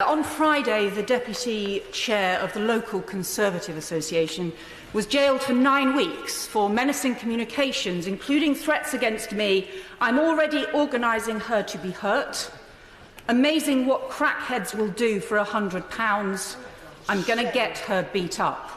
On Friday, the Deputy Chair of the local Conservative Association was jailed for 9 weeks for menacing communications, including threats against me. I'm already organising her to be hurt. Amazing what crackheads will do for £100. I'm going to get her beat up.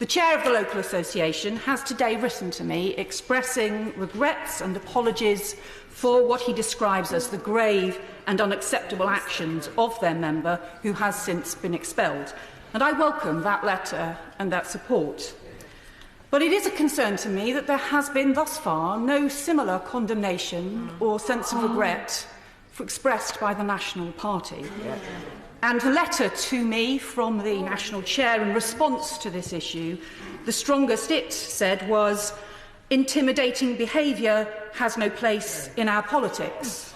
The chair of the local association has today written to me expressing regrets and apologies for what he describes as the grave and unacceptable actions of their member, who has since been expelled. And I welcome that letter and that support. But it is a concern to me that there has been thus far no similar condemnation or sense of regret expressed by the National Party. And a letter to me from the National Chair in response to this issue, the strongest it said was, intimidating behaviour has no place in our politics.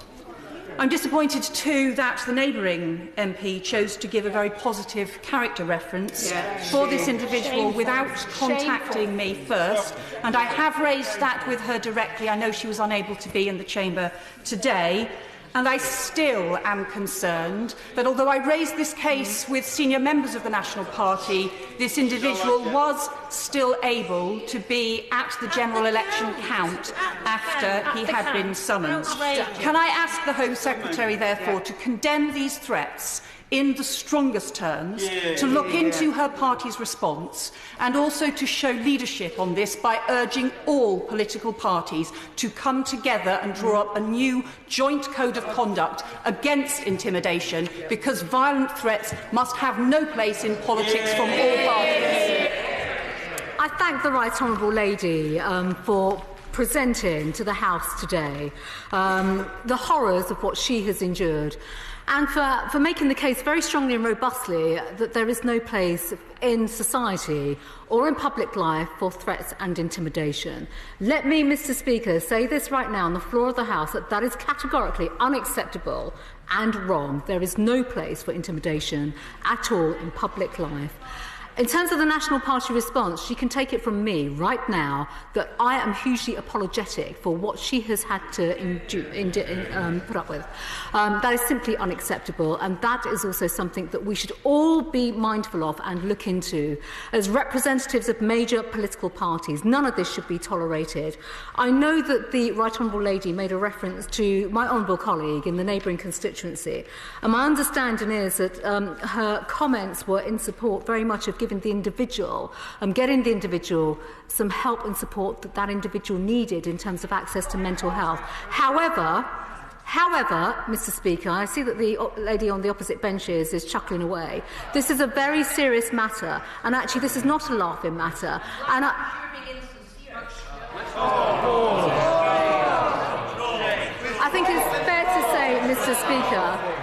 I'm disappointed too that the neighbouring MP chose to give a very positive character reference for this individual without contacting me first, and I have raised that with her directly. I know she was unable to be in the chamber today. And I still am concerned that although I raised this case with senior members of the National Party, this individual was still able to be at the general election count after he had been summoned. Can I ask the Home Secretary, therefore, to condemn these threats in the strongest terms, to look into her party's response, and also to show leadership on this by urging all political parties to come together and draw up a new joint code of conduct against intimidation, because violent threats must have no place in politics from all parties. I thank the Right Honourable Lady for presenting to the House today the horrors of what she has endured, and for making the case very strongly and robustly that there is no place in society or in public life for threats and intimidation. Let me, Mr. Speaker, say this right now on the floor of the House, that is categorically unacceptable and wrong. There is no place for intimidation at all in public life. In terms of the National Party response, she can take it from me right now that I am hugely apologetic for what she has had to put up with. That is simply unacceptable, and that is also something that we should all be mindful of and look into. As representatives of major political parties, none of this should be tolerated. I know that the Right Honourable Lady made a reference to my honourable colleague in the neighbouring constituency, and my understanding is that her comments were in support very much of giving the individual, getting the individual some help and support that that individual needed in terms of access to mental health. However, Mr. Speaker, I see that the lady on the opposite benches is chuckling away. This is a very serious matter, and actually this is not a laughing matter. And I think it's fair to say, Mr. Speaker,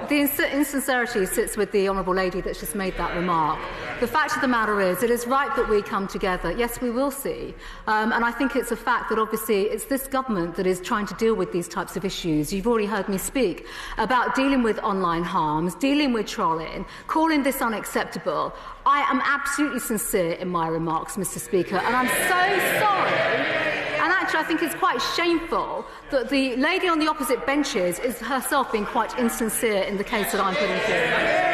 the insincerity sits with the Honourable Lady that's just made that remark. The fact of the matter is, it is right that we come together. Yes, we will see. And I think it's a fact that obviously it's this government that is trying to deal with these types of issues. You've already heard me speak about dealing with online harms, dealing with trolling, calling this unacceptable. I am absolutely sincere in my remarks, Mr. Speaker, and I'm so sorry. And actually, I think it's quite shameful that the lady on the opposite benches is herself being quite insincere in the case that I'm putting forward.